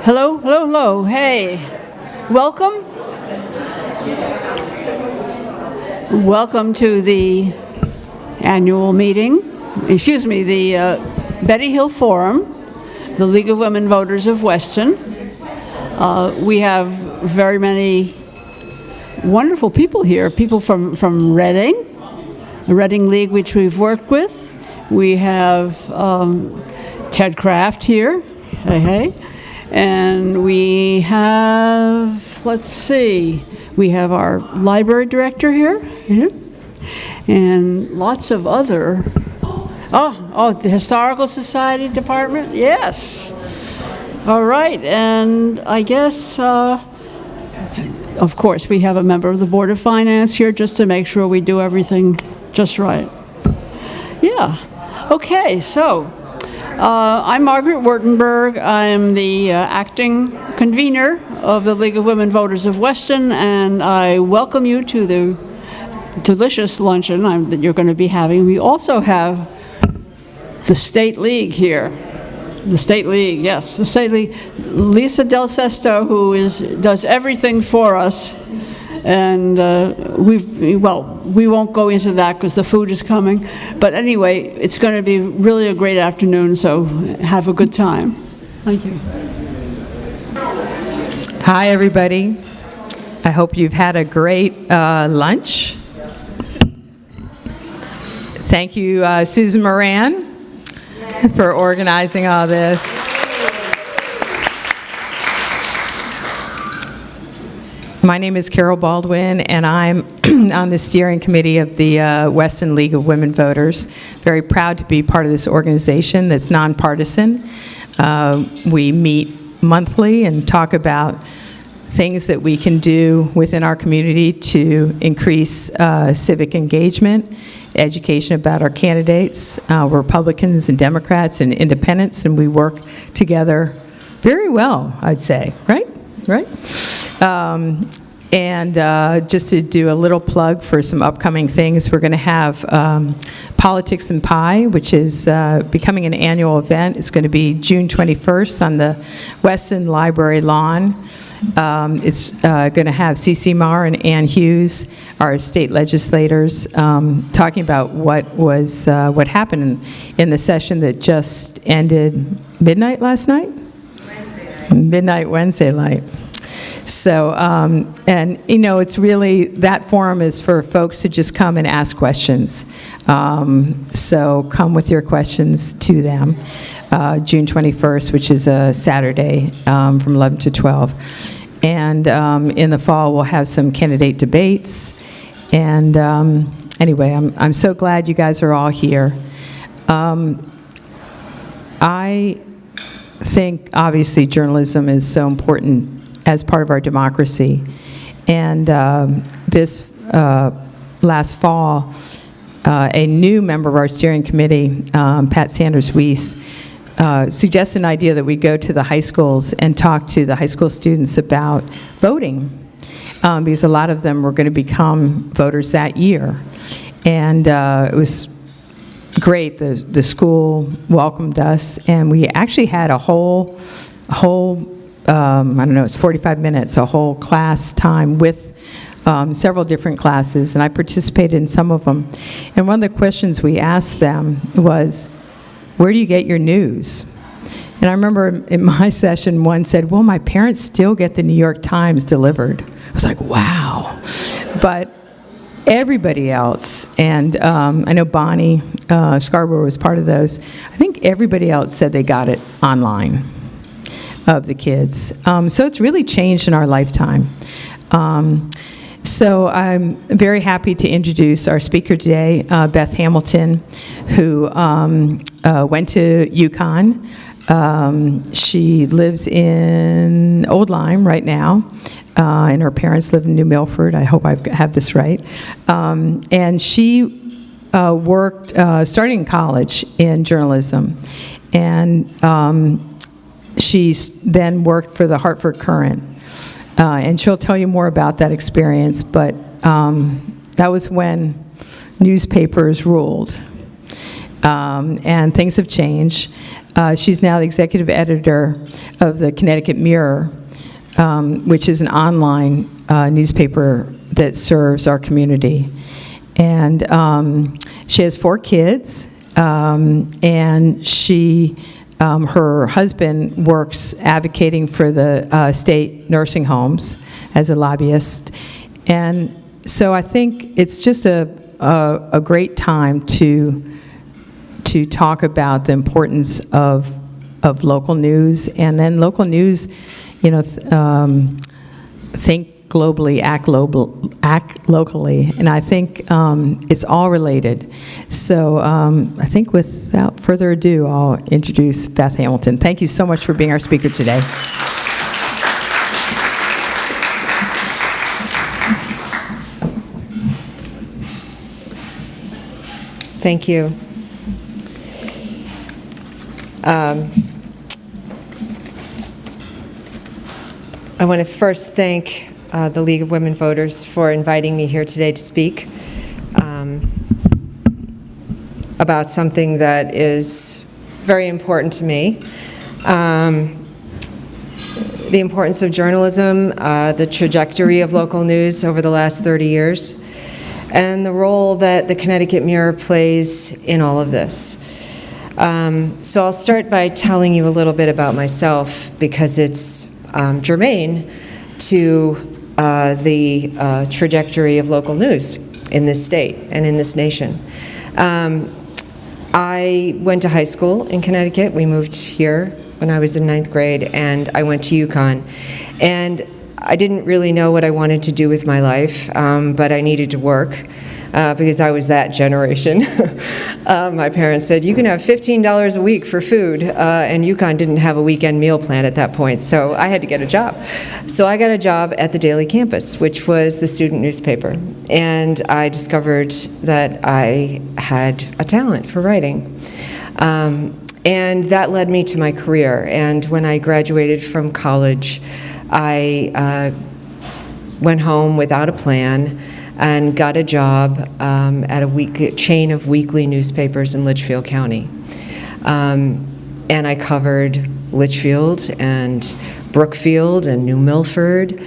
Hello, hello, hello. Hey, welcome. Welcome to the annual meeting, the Betty Hill Forum, the League of Women Voters of Weston. We have very many wonderful people here, people from Reading, the Reading League, which we've worked with. We have Ted Kraft here, hey. And we have, let's see, we have our library director here, and lots of other, the Historical Society Department, yes. All right, and I guess, of course, we have a member of the Board of Finance here just to make sure we do everything just right. Yeah, okay, so. I'm Margaret Wurtenberg. I'm the acting convener of the League of Women Voters of Weston, and I welcome you to the delicious luncheon that you're going to be having. We also have the State League here. The State League, yes, the State League. Lisa Del Sesto, who does everything for us, and we won't go into that because the food is coming. But anyway, it's going to be really a great afternoon, so have a good time. Thank you. Hi, everybody. I hope you've had a great lunch. Thank you, Susan Moran, for organizing all this. My name is Carol Baldwin, and I'm on the steering committee of the Weston League of Women Voters. Very proud to be part of this organization that's nonpartisan. We meet monthly and talk about things that we can do within our community to increase civic engagement, education about our candidates. We're Republicans and Democrats and independents, and we work together very well, I'd say, right? And just to do a little plug for some upcoming things, we're going to have Politics and Pie, which is becoming an annual event. It's going to be June 21st on the Weston Library lawn. It's going to have CeCe Marr and Ann Hughes, our state legislators, talking about what happened in the session that just ended midnight last night? Wednesday night. So, and it's really, that forum is for folks to just come and ask questions. So come with your questions to them. June 21st, which is a Saturday from 11 to 12. And in the fall, we'll have some candidate debates. And anyway, I'm so glad you guys are all here. I think, obviously, journalism is so important as part of our democracy. And this last fall, a new member of our steering committee, Pat Sanders-Weiss, suggested an idea that we go to the high schools and talk to the high school students about voting, because a lot of them were going to become voters that year. And it was great. The school welcomed us, and we actually had a whole I don't know, it's 45 minutes, a whole class time with several different classes, and I participated in some of them. And one of the questions we asked them was, where do you get your news? And I remember in my session, one said, well, my parents still get the New York Times delivered. I was like, wow. But everybody else, and I know Bonnie Scarborough was part of those, I think everybody else said they got it online. Of the kids. So it's really changed in our lifetime. So I'm very happy to introduce our speaker today, Beth Hamilton, who went to UConn. She lives in Old Lyme right now, and her parents live in New Milford. I hope I have this right. And she worked, starting in college, in journalism. And she then worked for the Hartford Courant, and she'll tell you more about that experience, but that was when newspapers ruled. and things have changed. She's now the executive editor of the Connecticut Mirror, which is an online newspaper that serves our community. And she has 4 kids, and her husband works advocating for the state nursing homes as a lobbyist. And so I think it's just a great time to talk about the importance of local news, and then local news, think globally, act locally, and I think it's all related. So I think without further ado, I'll introduce Beth Hamilton. Thank you so much for being our speaker today. Thank you. I want to first thank the League of Women Voters for inviting me here today to speak about something that is very important to me. The importance of journalism, the trajectory of local news over the last 30 years, and the role that the Connecticut Mirror plays in all of this. So I'll start by telling you a little bit about myself, because it's germane to the trajectory of local news in this state and in this nation. I went to high school in Connecticut. We moved here when I was in 9th grade, and I went to UConn. And I didn't really know what I wanted to do with my life, but I needed to work because I was that generation. My parents said, you can have $15 a week for food, and UConn didn't have a weekend meal plan at that point, so I had to get a job. So I got a job at the Daily Campus, which was the student newspaper, and I discovered that I had a talent for writing. And that led me to my career, and when I graduated from college, I went home without a plan and got a job at a chain of weekly newspapers in Litchfield County. And I covered Litchfield and Brookfield and New Milford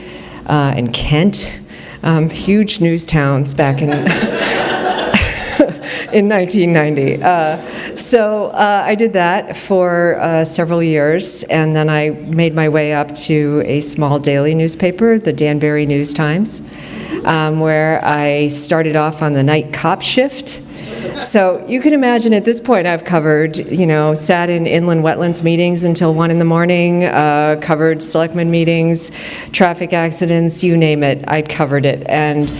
and Kent, huge news towns back in in 1990. So I did that for several years, and then I made my way up to a small daily newspaper, the Danbury News-Times, where I started off on the night cop shift. So you can imagine at this point I've covered, sat in inland wetlands meetings until 1 in the morning, covered selectmen meetings, traffic accidents, you name it, I'd covered it. And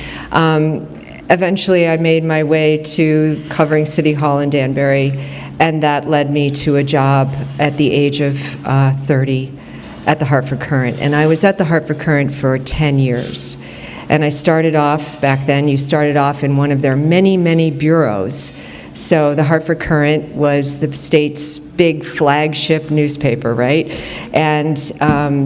eventually I made my way to covering City Hall in Danbury, and that led me to a job at the age of 30 at the Hartford Courant. And I was at the Hartford Courant for 10 years. And I started off, back then, you started off in one of their many, many bureaus. So the Hartford Courant was the state's big flagship newspaper, right? And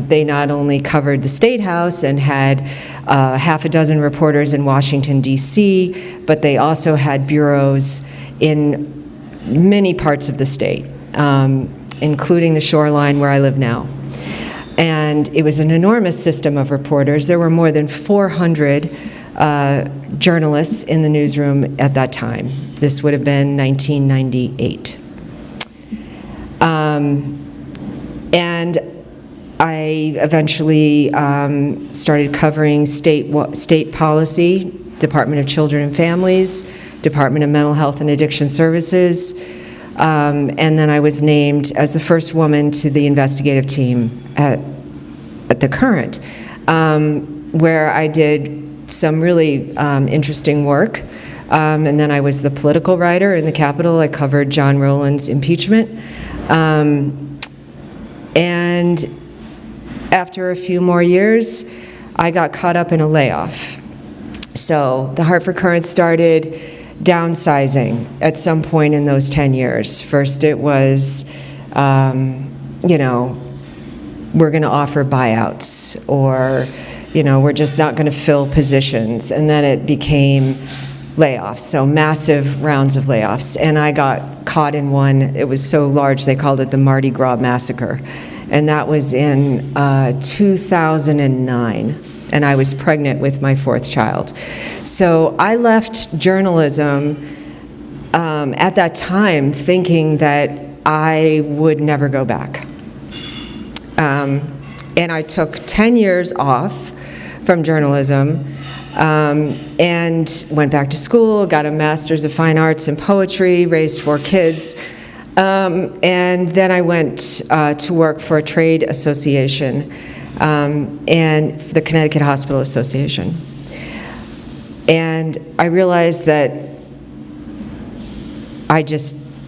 they not only covered the State House and had half a dozen reporters in Washington, D.C., but they also had bureaus in many parts of the state, including the shoreline where I live now. And it was an enormous system of reporters. There were more than 400 journalists in the newsroom at that time. This would have been 1998. And I eventually started covering state policy, Department of Children and Families, Department of Mental Health and Addiction Services, and then I was named as the first woman to the investigative team at the Courant, where I did some really interesting work. And then I was the political writer in the Capitol. I covered John Rowland's impeachment. And after a few more years, I got caught up in a layoff. So the Hartford Courant started downsizing at some point in those 10 years. First it was, we're going to offer buyouts, or, we're just not going to fill positions. And then it became layoffs, so massive rounds of layoffs. And I got caught in one. It was so large, they called it the Mardi Gras Massacre. And that was in 2009. And I was pregnant with my 4th child. So I left journalism at that time thinking that I would never go back. And I took 10 years off from journalism and went back to school, got a Master's of Fine Arts in Poetry, raised 4 kids, and then I went to work for a trade association and for the Connecticut Hospital Association. And I realized that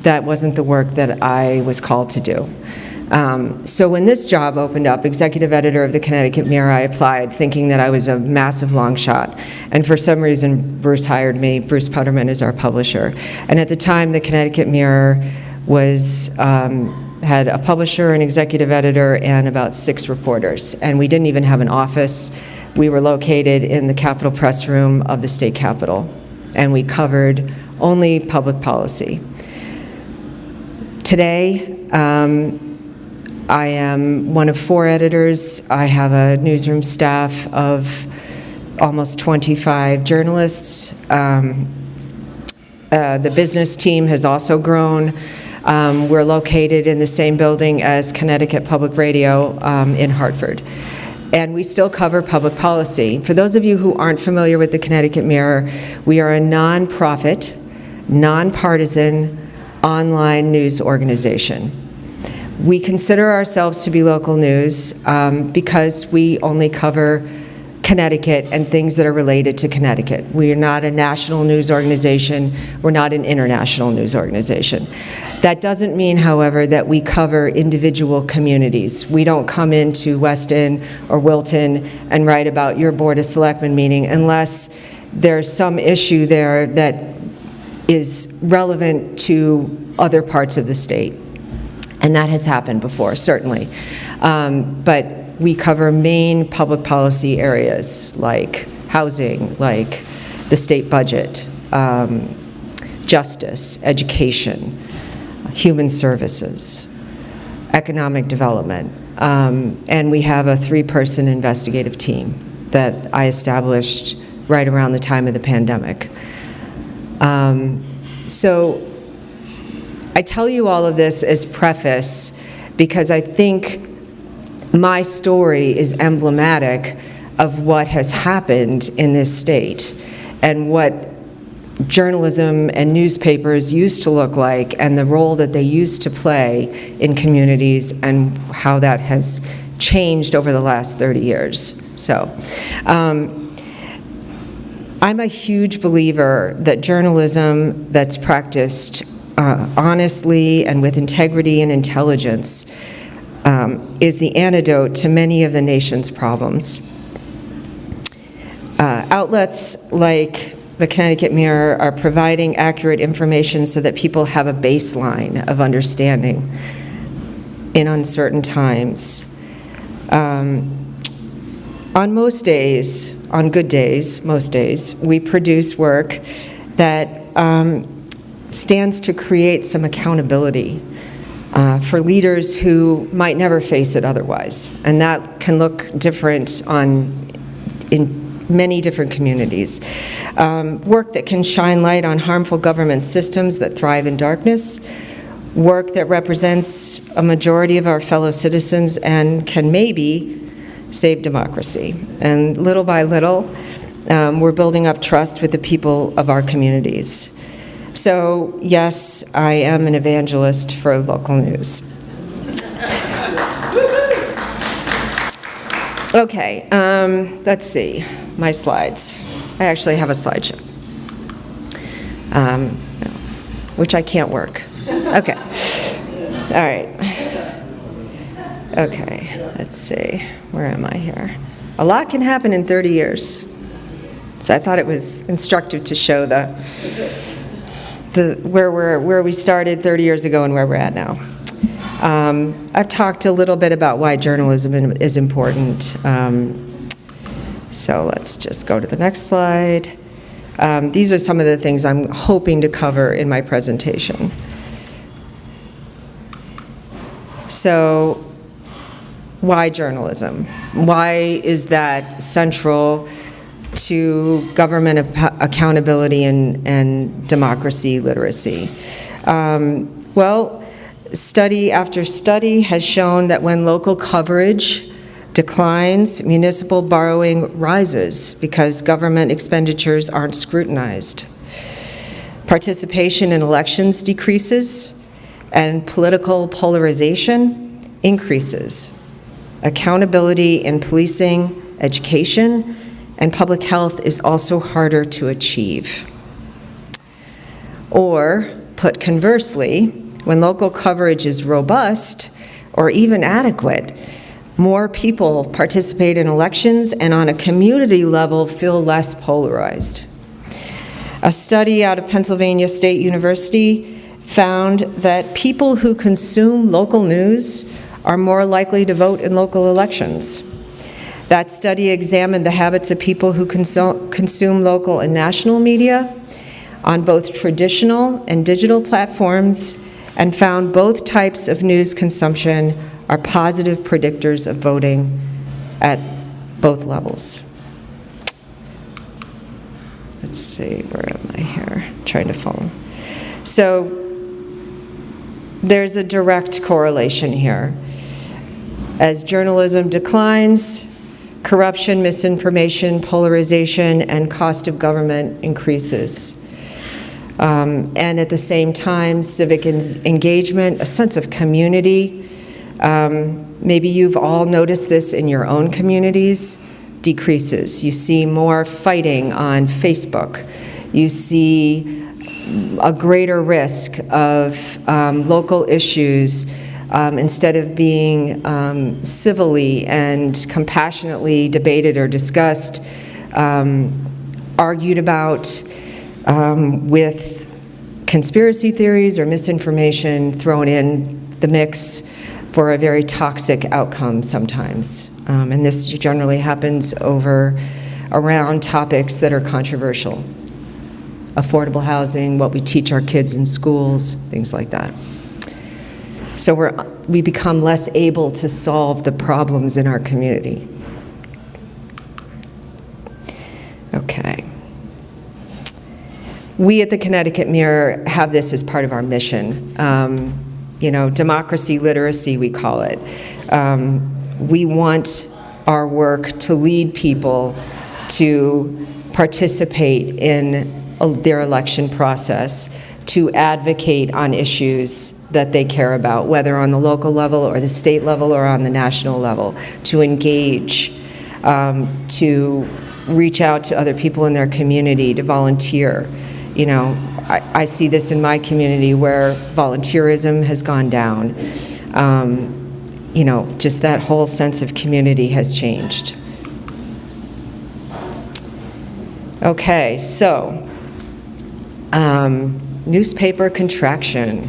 that wasn't the work that I was called to do. So when this job opened up, executive editor of the Connecticut Mirror, I applied thinking that I was a massive long shot. And for some reason, Bruce hired me. Bruce Putterman is our publisher. And at the time, the Connecticut Mirror had a publisher, an executive editor, and about 6 reporters. And we didn't even have an office. We were located in the Capitol Press Room of the state capitol. And we covered only public policy. Today, I am one of 4 editors. I have a newsroom staff of almost 25 journalists. The business team has also grown. We're located in the same building as Connecticut Public Radio in Hartford. And we still cover public policy. For those of you who aren't familiar with the Connecticut Mirror, we are a nonprofit, nonpartisan, online news organization. We consider ourselves to be local news because we only cover Connecticut and things that are related to Connecticut. We are not a national news organization. We're not an international news organization. That doesn't mean, however, that we cover individual communities. We don't come into Weston or Wilton and write about your Board of Selectmen meeting unless there's some issue there that is relevant to other parts of the state. And that has happened before, certainly. But we cover main public policy areas like housing, like the state budget, justice, education, human services, economic development. And we have a 3-person investigative team that I established right around the time of the pandemic. So I tell you all of this as preface because I think my story is emblematic of what has happened in this state and what journalism and newspapers used to look like and the role that they used to play in communities and how that has changed over the last 30 years. So, I'm a huge believer that journalism that's practiced honestly and with integrity and intelligence is the antidote to many of the nation's problems. Outlets like the Connecticut Mirror are providing accurate information so that people have a baseline of understanding in uncertain times. On most days, on good days, most days, we produce work that stands to create some accountability for leaders who might never face it otherwise. And that can look different in many different communities. Work that can shine light on harmful government systems that thrive in darkness. Work that represents a majority of our fellow citizens and can maybe save democracy. And little by little, we're building up trust with the people of our communities. So, yes, I am an evangelist for local news. Okay, let's see, my slides. I actually have a slideshow, which I can't work. Okay, all right. Okay, let's see, where am I here? A lot can happen in 30 years. So I thought it was instructive to show where we started 30 years ago and where we're at now. I've talked a little bit about why journalism is important. So let's just go to the next slide. These are some of the things I'm hoping to cover in my presentation. So why journalism? Why is that central to government accountability and democracy literacy? Well, study after study has shown that when local coverage declines, municipal borrowing rises because government expenditures aren't scrutinized. Participation in elections decreases, and political polarization increases. Accountability in policing, education, and public health is also harder to achieve. Or, put conversely, when local coverage is robust or even adequate, more people participate in elections and on a community level feel less polarized. A study out of Pennsylvania State University found that people who consume local news are more likely to vote in local elections. That study examined the habits of people who consume local and national media on both traditional and digital platforms and found both types of news consumption are positive predictors of voting at both levels. Let's see, where am I here? Trying to follow. So there's a direct correlation here. As journalism declines, corruption, misinformation, polarization, and cost of government increases. And at the same time, civic engagement, a sense of community. Maybe you've all noticed this in your own communities, decreases. You see more fighting on Facebook. You see a greater risk of local issues instead of being civilly and compassionately debated or discussed, argued about with conspiracy theories or misinformation thrown in the mix for a very toxic outcome sometimes. And this generally happens around topics that are controversial. Affordable housing, what we teach our kids in schools, things like that. So we become less able to solve the problems in our community. Okay. We at the Connecticut Mirror have this as part of our mission. Democracy literacy, we call it. We want our work to lead people to participate in their election process, to advocate on issues that they care about, whether on the local level or the state level or on the national level, to engage, to reach out to other people in their community, to volunteer. I see this in my community where volunteerism has gone down. Just that whole sense of community has changed. Okay, so newspaper contraction.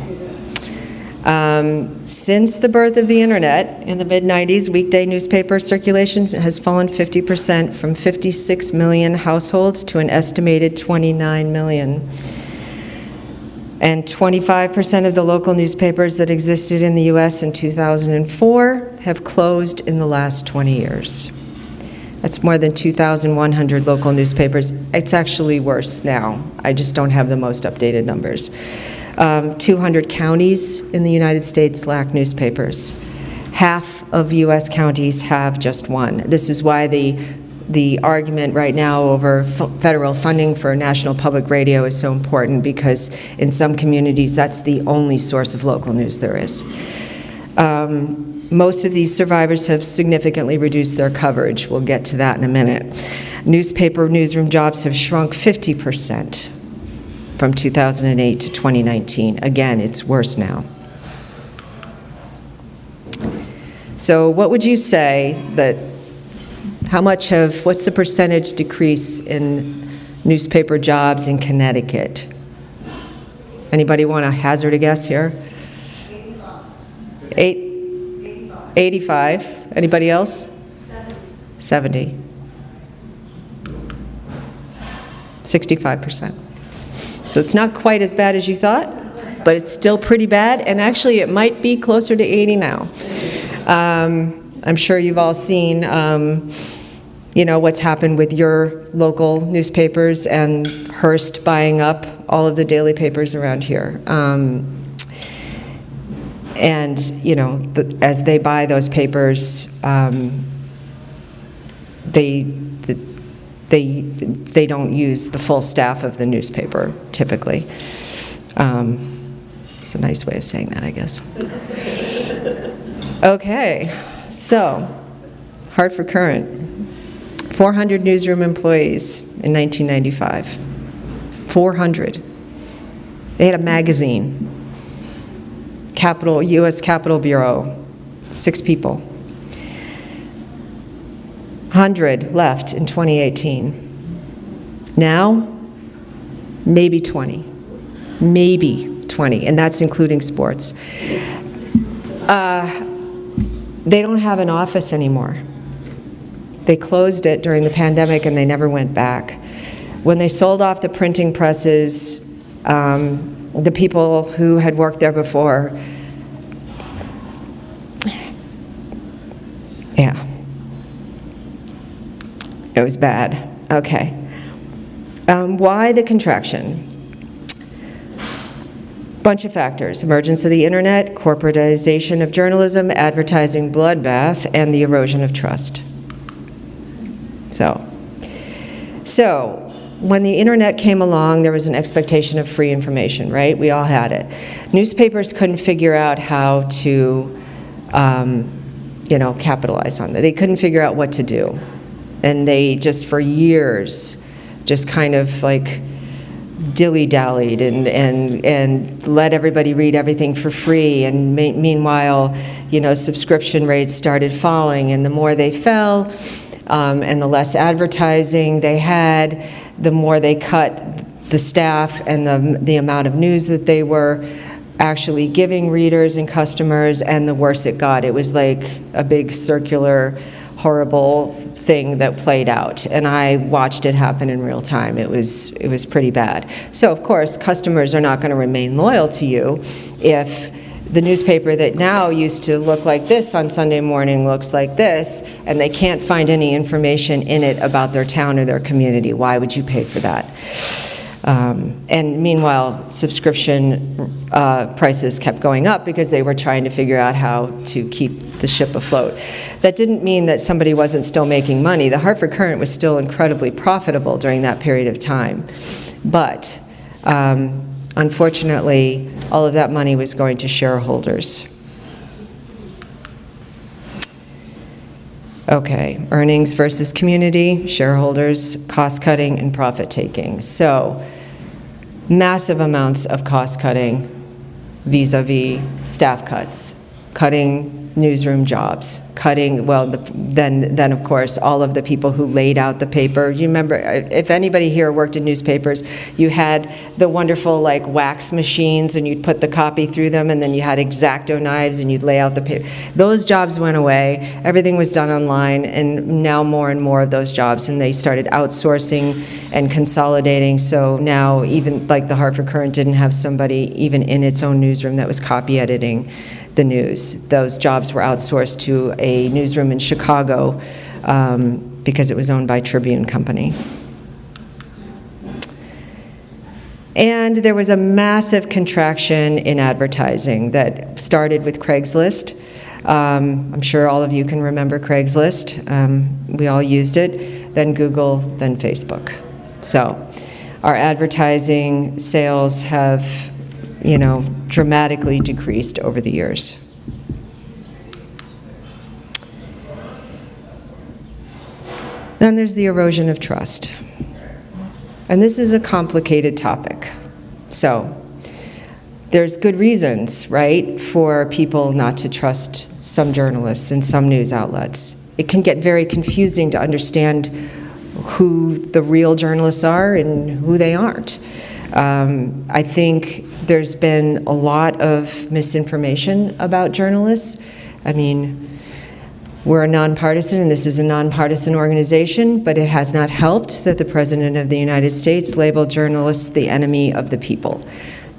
Since the birth of the internet in the mid-90s, weekday newspaper circulation has fallen 50% from 56 million households to an estimated 29 million. And 25% of the local newspapers that existed in the U.S. in 2004 have closed in the last 20 years. That's more than 2,100 local newspapers. It's actually worse now. I just don't have the most updated numbers. 200 counties in the United States lack newspapers. Half of U.S. counties have just one. This is why the argument right now over federal funding for national public radio is so important, because in some communities that's the only source of local news there is. Most of these survivors have significantly reduced their coverage. We'll get to that in a minute. Newspaper newsroom jobs have shrunk 50% from 2008 to 2019. Again, it's worse now. So what would you say that, what's the percentage decrease in newspaper jobs in Connecticut? Anybody want to hazard a guess here? 85. Anybody else? 70. 65%. So it's not quite as bad as you thought? but it's still pretty bad, and actually it might be closer to 80 now. I'm sure you've all seen, what's happened with your local newspapers and Hearst buying up all of the daily papers around here. As they buy those papers, they don't use the full staff of the newspaper, typically. It's a nice way of saying that, I guess. Okay, so Hartford Courant, 400 newsroom employees in 1995. 400. They had a magazine. U.S. Capitol Bureau, 6 people. 100 left in 2018. Now, maybe 20. Maybe 20, and that's including sports. They don't have an office anymore. They closed it during the pandemic, and they never went back. When they sold off the printing presses, the people who had worked there before, yeah, it was bad. Okay. Why the contraction? Bunch of factors: emergence of the internet, corporatization of journalism, advertising bloodbath, and the erosion of trust. So when the internet came along, there was an expectation of free information, right? We all had it. Newspapers couldn't figure out how to, capitalize on that. They couldn't figure out what to do. And they just, for years, just kind of like dilly-dallied and let everybody read everything for free. And meanwhile, subscription rates started falling, and the more they fell, and the less advertising they had, the more they cut the staff and the amount of news that they were actually giving readers and customers, and the worse it got. It was like a big circular, horrible thing that played out, and I watched it happen in real time. It was pretty bad. So of course, customers are not going to remain loyal to you if the newspaper that now used to look like this on Sunday morning looks like this, and they can't find any information in it about their town or their community. Why would you pay for that? And meanwhile, subscription prices kept going up because they were trying to figure out how to keep the ship afloat. That didn't mean that somebody wasn't still making money. The Hartford Courant was still incredibly profitable during that period of time. But unfortunately, all of that money was going to shareholders. Okay, earnings versus community, shareholders, cost-cutting, and profit-taking. So, massive amounts of cost-cutting vis-a-vis staff cuts, cutting newsroom jobs, cutting, then of course, all of the people who laid out the paper. You remember, if anybody here worked in newspapers, you had the wonderful wax machines, and you'd put the copy through them, and then you had X-Acto knives, and you'd lay out the paper. Those jobs went away. Everything was done online, and now more and more of those jobs, and they started outsourcing and consolidating. So now even the Hartford Courant didn't have somebody even in its own newsroom that was copy editing the news. Those jobs were outsourced to a newsroom in Chicago because it was owned by Tribune Company. And there was a massive contraction in advertising that started with Craigslist. I'm sure all of you can remember Craigslist. We all used it. Then Google, then Facebook. So our advertising sales have dramatically decreased over the years. Then there's the erosion of trust. And this is a complicated topic. So there's good reasons, right, for people not to trust some journalists and some news outlets. It can get very confusing to understand who the real journalists are and who they aren't. I think there's been a lot of misinformation about journalists. I mean, we're a nonpartisan, and this is a nonpartisan organization, but it has not helped that the President of the United States labeled journalists the enemy of the people.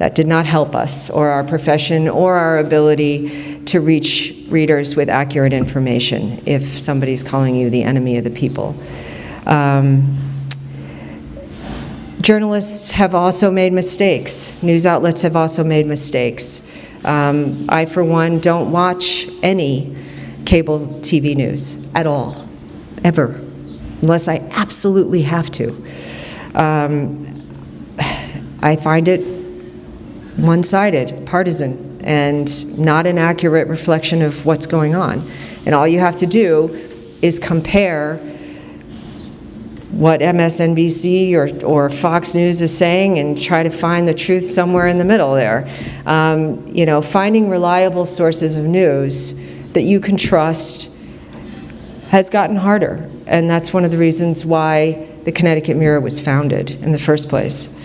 That did not help us or our profession or our ability to reach readers with accurate information if somebody's calling you the enemy of the people. Journalists have also made mistakes. News outlets have also made mistakes. I, for one, don't watch any cable TV news at all, ever, unless I absolutely have to. I find it one-sided, partisan, and not an accurate reflection of what's going on. And all you have to do is compare what MSNBC or Fox News is saying and try to find the truth somewhere in the middle there. You know, finding reliable sources of news that you can trust has gotten harder. And that's one of the reasons why the Connecticut Mirror was founded in the first place.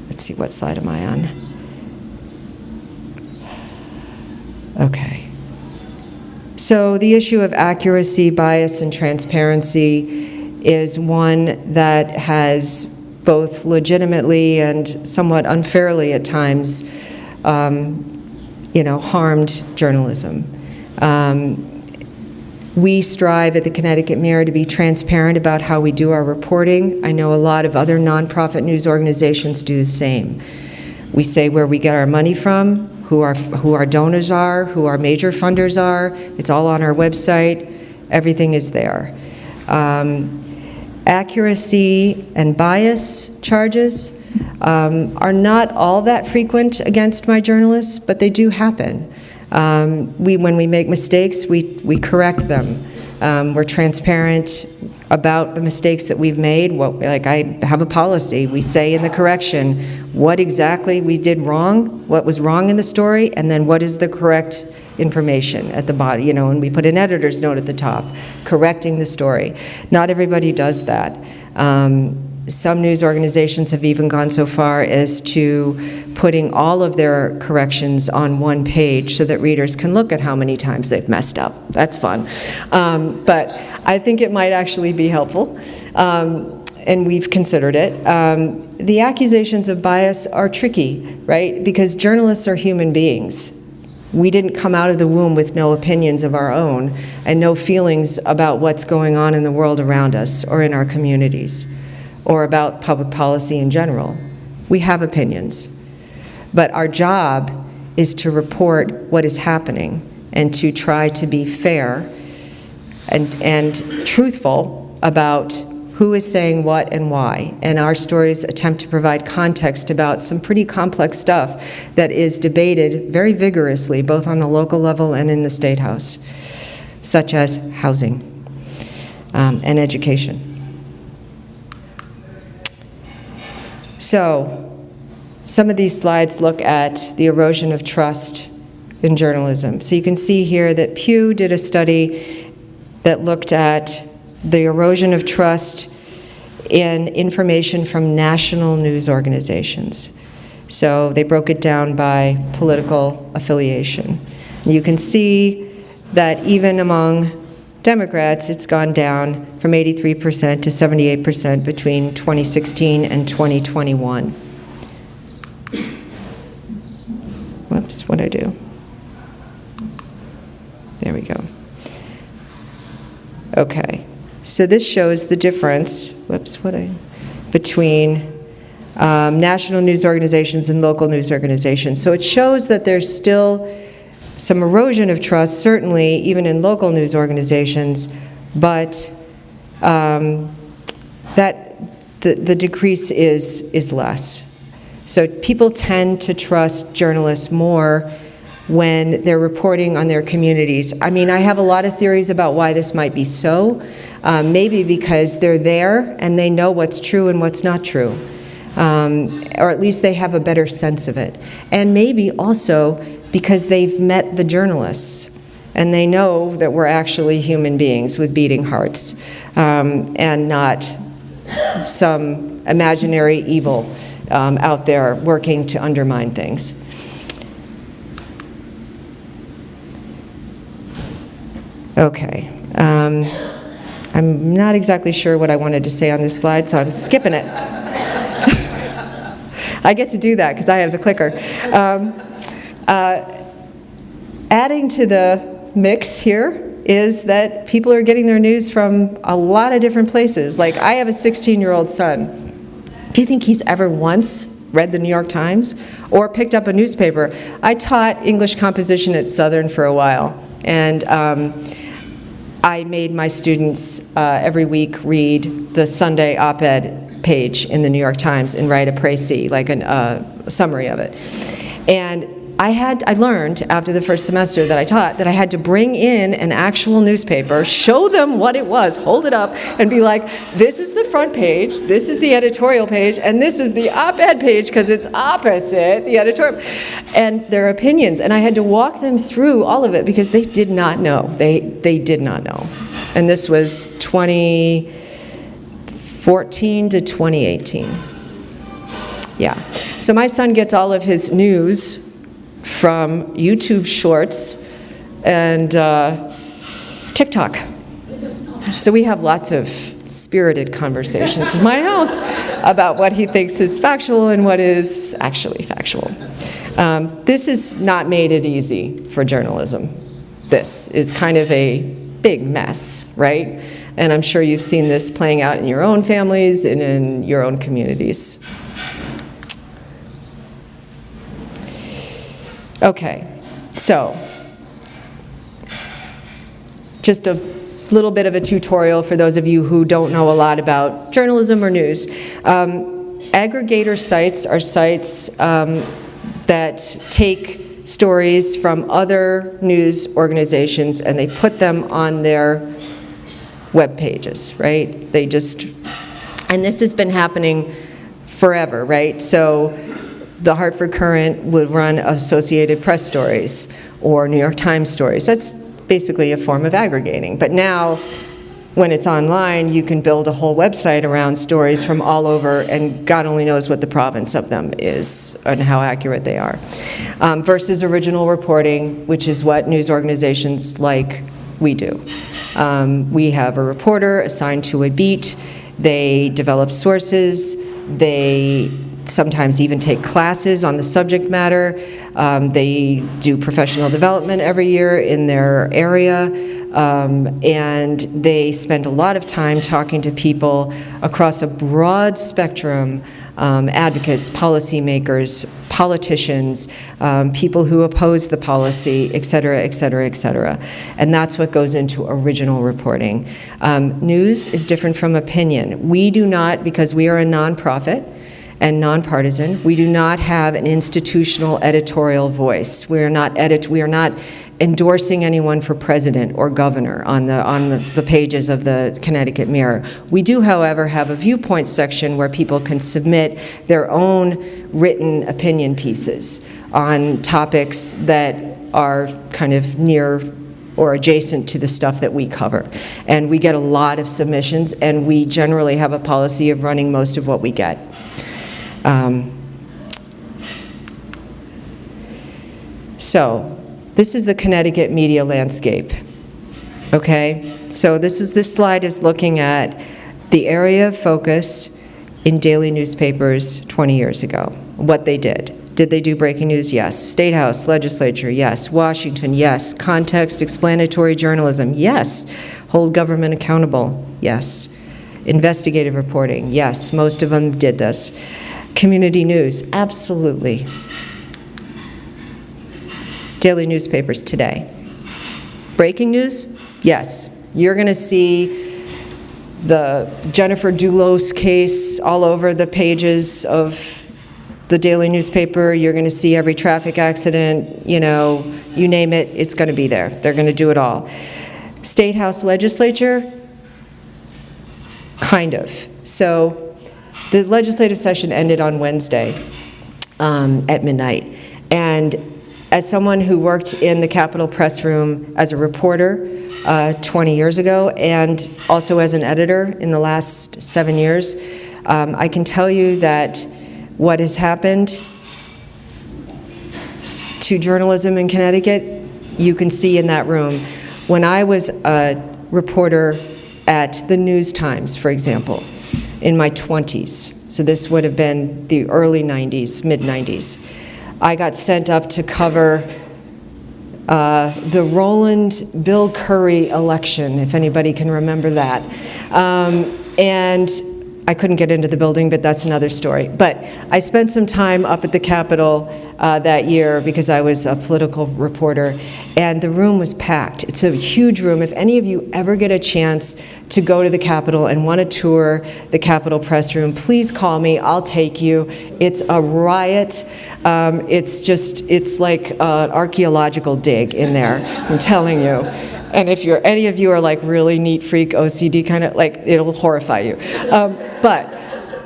Let's see, what slide am I on? Okay. So the issue of accuracy, bias, and transparency is one that has both legitimately and somewhat unfairly at times, you know, harmed journalism. We strive at the Connecticut Mirror to be transparent about how we do our reporting. I know a lot of other nonprofit news organizations do the same. We say where we get our money from, who our donors are, who our major funders are. It's all on our website. Everything is there. Accuracy and bias charges are not all that frequent against my journalists, but they do happen. When we make mistakes, we correct them. We're transparent about the mistakes that we've made. Like I have a policy. We say in the correction what exactly we did wrong, what was wrong in the story, and then what is the correct information at the bottom, you know, and we put an editor's note at the top, correcting the story. Not everybody does that. Some news organizations have even gone so far as to putting all of their corrections on one page so that readers can look at how many times they've messed up. That's fun. But I think it might actually be helpful, and we've considered it. The accusations of bias are tricky, right? Because journalists are human beings. We didn't come out of the womb with no opinions of our own and no feelings about what's going on in the world around us or in our communities, or about public policy in general. We have opinions. But our job is to report what is happening and to try to be fair and truthful about who is saying what and why. And our stories attempt to provide context about some pretty complex stuff that is debated very vigorously, both on the local level and in the State House, such as housing and education. So, some of these slides look at the erosion of trust in journalism. So you can see here that Pew did a study that looked at the erosion of trust in information from national news organizations. So they broke it down by political affiliation. And you can see that even among Democrats, it's gone down from 83% to 78% between 2016 and 2021. Whoops, what'd I do? There we go. Okay, so this shows the difference, between national news organizations and local news organizations. So it shows that there's still some erosion of trust, certainly even in local news organizations, but that the decrease is less. So people tend to trust journalists more when they're reporting on their communities. I mean, I have a lot of theories about why this might be so. Maybe because they're there and they know what's true and what's not true. Or at least they have a better sense of it. And maybe also because they've met the journalists and they know that we're actually human beings with beating hearts and not some imaginary evil out there working to undermine things. Okay. I'm not exactly sure what I wanted to say on this slide, so I'm skipping it. I get to do that because I have the clicker. Adding to the mix here is that people are getting their news from a lot of different places. Like, I have a 16-year-old son. Do you think he's ever once read the New York Times or picked up a newspaper? I taught English composition at Southern for a while, and I made my students every week read the Sunday op-ed page in the New York Times and write a précis, like a summary of it. And I learned after the first semester that I taught that I had to bring in an actual newspaper, show them what it was, hold it up, and be like, this is the front page, this is the editorial page, and this is the op-ed page because it's opposite the editorial, and their opinions. And I had to walk them through all of it because they did not know. They did not know. And this was 2014 to 2018. Yeah. So my son gets all of his news from YouTube Shorts and TikTok. So we have lots of spirited conversations in my house about what he thinks is factual and what is actually factual. This has not made it easy for journalism. This is kind of a big mess, right? And I'm sure you've seen this playing out in your own families and in your own communities. Okay, so just a little bit of a tutorial for those of you who don't know a lot about journalism or news. Aggregator sites are sites that take stories from other news organizations and they put them on their web pages, right? They just, and this has been happening forever, right? So the Hartford Courant would run Associated Press stories or New York Times stories. That's basically a form of aggregating. But now, when it's online, you can build a whole website around stories from all over, and God only knows what the province of them is and how accurate they are. Versus original reporting, which is what news organizations like we do. We have a reporter assigned to a beat. They develop sources. They sometimes even take classes on the subject matter. They do professional development every year in their area, and they spend a lot of time talking to people across a broad spectrum, advocates, policymakers, politicians, people who oppose the policy, et cetera, et cetera, et cetera. And that's what goes into original reporting. News is different from opinion. We do not, because we are a nonprofit, and nonpartisan. We do not have an institutional editorial voice. We are not endorsing anyone for president or governor on the pages of the Connecticut Mirror. We do, however, have a viewpoint section where people can submit their own written opinion pieces on topics that are kind of near or adjacent to the stuff that we cover. And we get a lot of submissions, and we generally have a policy of running most of what we get. So this is the Connecticut media landscape, okay? So this slide is looking at the area of focus in daily newspapers 20 years ago, what they did. Did they do breaking news? Yes. State House, legislature? Yes. Washington? Yes. Context, explanatory journalism? Yes. Hold government accountable? Yes. Investigative reporting? Yes. Most of them did this. Community news? Absolutely. Daily newspapers today. Breaking news? Yes. You're going to see the Jennifer Dulos case all over the pages of the daily newspaper. You're going to see every traffic accident, you name it, it's going to be there. They're going to do it all. State House, legislature? Kind of. So the legislative session ended on Wednesday at midnight. And as someone who worked in the Capitol press room as a reporter 20 years ago and also as an editor in the last 7 years, I can tell you that what has happened to journalism in Connecticut, you can see in that room. When I was a reporter at the News Times, for example, in my 20s, So this would have been the early 90s, mid-90s. I got sent up to cover the Roland Bill Curry election, if anybody can remember that. And I couldn't get into the building, but that's another story. But I spent some time up at the Capitol that year because I was a political reporter, and the room was packed. It's a huge room. If any of you ever get a chance to go to the Capitol and want to tour the Capitol press room, please call me. I'll take you. It's a riot. It's like an archaeological dig in there, I'm telling you. And if any of you are like really neat freak OCD kind of, like, it'll horrify you. But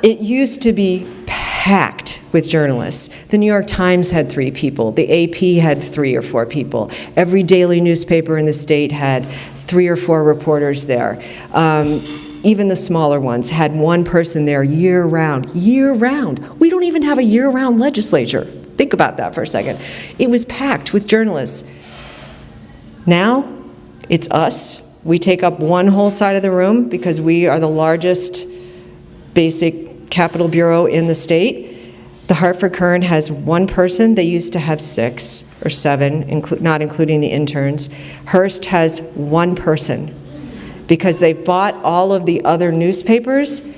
it used to be packed with journalists. The New York Times had 3 people. The AP had 3 or 4 people. Every daily newspaper in the state had 3 or 4 reporters there. Even the smaller ones had 1 person there year-round. Year-round. We don't even have a year-round legislature. Think about that for a second. It was packed with journalists. Now, it's us. We take up one whole side of the room because we are the largest basic Capitol Bureau in the state. The Hartford Courant has 1 person. They used to have 6 or 7, not including the interns. Hearst has 1 person because they bought all of the other newspapers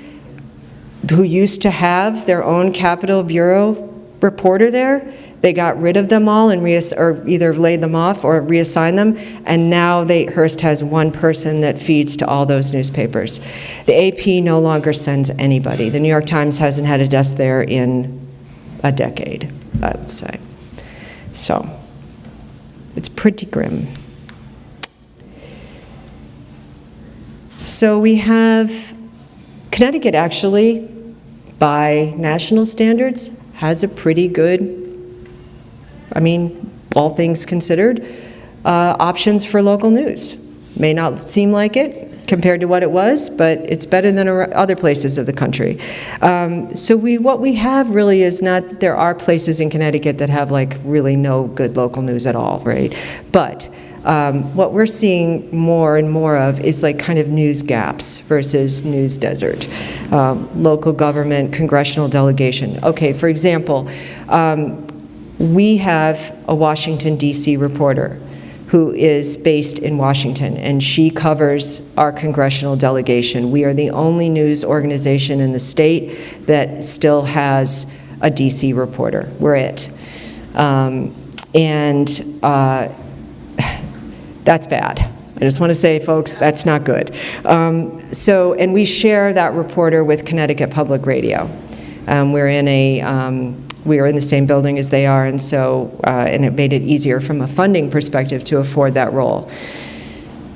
who used to have their own Capitol Bureau reporter there. They got rid of them all and or either laid them off or reassigned them, and now Hearst has 1 person that feeds to all those newspapers. The AP no longer sends anybody. The New York Times hasn't had a desk there in a decade, I would say. So it's pretty grim. So we have Connecticut, actually, by national standards, has a pretty good, I mean, all things considered, options for local news. May not seem like it compared to what it was, but it's better than other places of the country. So what we have really is not, there are places in Connecticut that have like really no good local news at all, right? But what we're seeing more and more of is like kind of news gaps versus news desert. Local government, congressional delegation. Okay, for example, we have a Washington, D.C. reporter who is based in Washington, and she covers our congressional delegation. We are the only news organization in the state that still has a D.C. reporter. We're it. That's bad. I just want to say, folks, that's not good. And we share that reporter with Connecticut Public Radio. We are in the same building as they are, and so and it made it easier from a funding perspective to afford that role.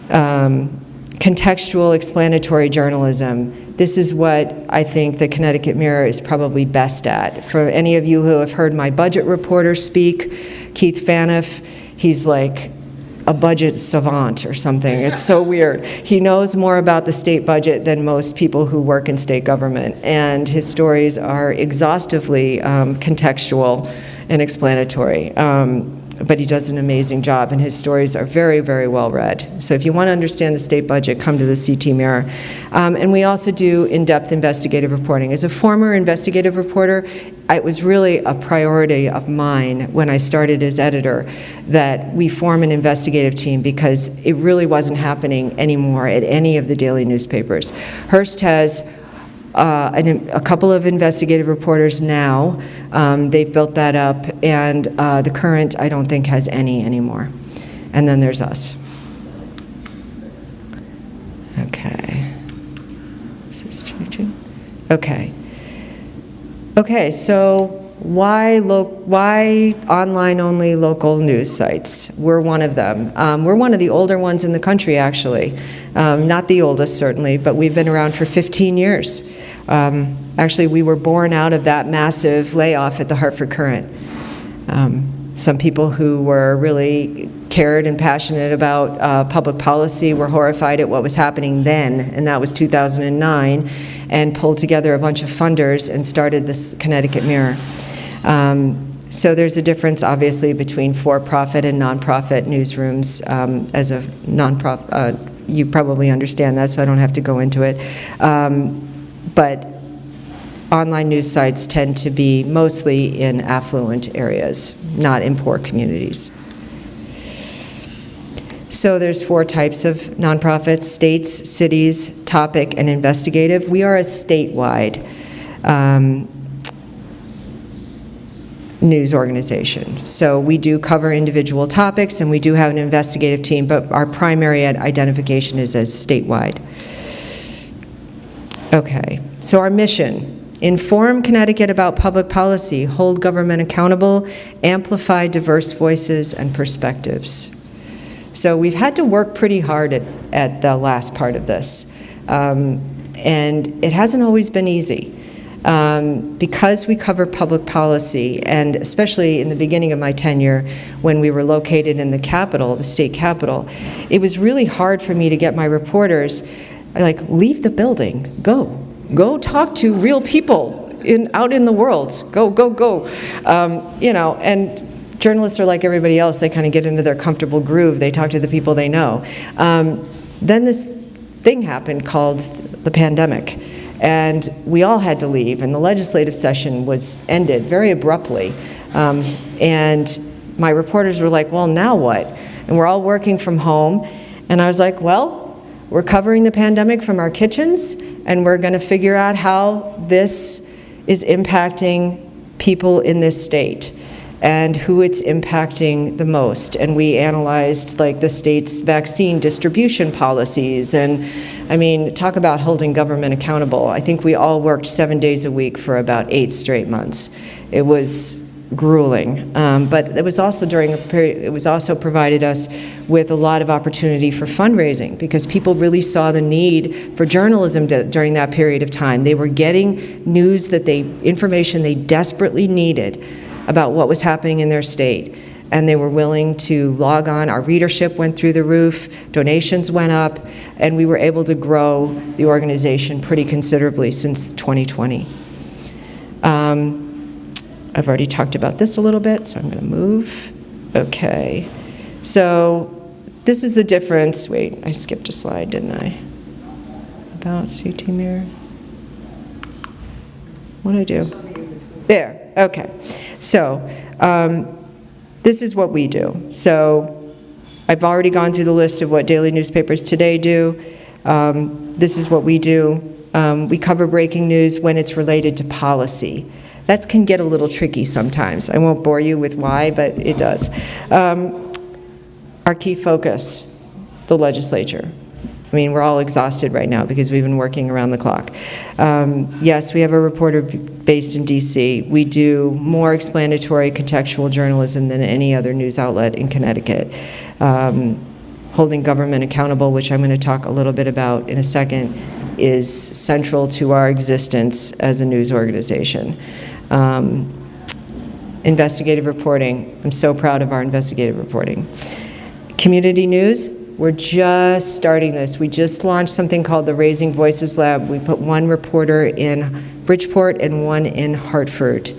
Contextual explanatory journalism. This is what I think the Connecticut Mirror is probably best at. For any of you who have heard my budget reporter speak, Keith Faniff, he's like a budget savant or something. It's so weird. He knows more about the state budget than most people who work in state government, and his stories are exhaustively contextual and explanatory. But he does an amazing job, and his stories are very, very well read. So if you want to understand the state budget, come to the CT Mirror. And we also do in-depth investigative reporting. As a former investigative reporter, it was really a priority of mine when I started as editor that we form an investigative team, because it really wasn't happening anymore at any of the daily newspapers. Hearst has a couple of investigative reporters now. They've built that up, and the Current, I don't think, has any anymore. And then there's us. Okay. Is this changing? Okay. Okay, so why online-only local news sites? We're one of them. We're one of the older ones in the country, actually. Not the oldest, certainly, but we've been around for 15 years. Actually, we were born out of that massive layoff at the Hartford Courant. Some people who were really cared and passionate about public policy were horrified at what was happening then, and that was 2009, and pulled together a bunch of funders and started this Connecticut Mirror. So there's a difference, obviously, between for-profit and nonprofit newsrooms. As a nonprofit, you probably understand that, so I don't have to go into it. But online news sites tend to be mostly in affluent areas, not in poor communities. So there's 4 types of nonprofits: states, cities, topic, and investigative. We are a statewide news organization. So we do cover individual topics, and we do have an investigative team, but our primary identification is as statewide. Okay, so our mission: inform Connecticut about public policy, hold government accountable, amplify diverse voices and perspectives. So we've had to work pretty hard at the last part of this, and it hasn't always been easy. Because we cover public policy, and especially in the beginning of my tenure when we were located in the capital, the state capital, it was really hard for me to get my reporters, like, leave the building, go talk to real people out in the world, go. You know, and journalists are like everybody else. They kind of get into their comfortable groove. They talk to the people they know. Then this thing happened called the pandemic, and we all had to leave, and the legislative session was ended very abruptly. And my reporters were like, well, now what? And we're all working from home. And I was like, well, we're covering the pandemic from our kitchens, and we're going to figure out how this is impacting people in this state and who it's impacting the most. And we analyzed, like, the state's vaccine distribution policies. And I mean, talk about holding government accountable. I think we all worked 7 days a week for about 8 straight months. It was grueling, but it was also during a period, it was also provided us with a lot of opportunity for fundraising, because people really saw the need for journalism during that period of time. They were getting news information they desperately needed about what was happening in their state, and they were willing to log on. Our readership went through the roof, donations went up, and we were able to grow the organization pretty considerably since 2020. I've already talked about this a little bit, so I'm going to move. Okay, so this is the difference. Wait, I skipped a slide, didn't I? About CT Mirror. What did I do? There, okay. So this is what we do. So I've already gone through the list of what daily newspapers today do. This is what we do. We cover breaking news when it's related to policy. That can get a little tricky sometimes. I won't bore you with why, but it does. Our key focus, the legislature. I mean, we're all exhausted right now because we've been working around the clock. Yes, we have a reporter based in DC. We do more explanatory contextual journalism than any other news outlet in Connecticut. Holding government accountable, which I'm going to talk a little bit about in a second, is central to our existence as a news organization. Investigative reporting. I'm so proud of our investigative reporting. Community news. We're just starting this. We just launched something called the Raising Voices Lab. We put 1 reporter in Bridgeport and 1 in Hartford.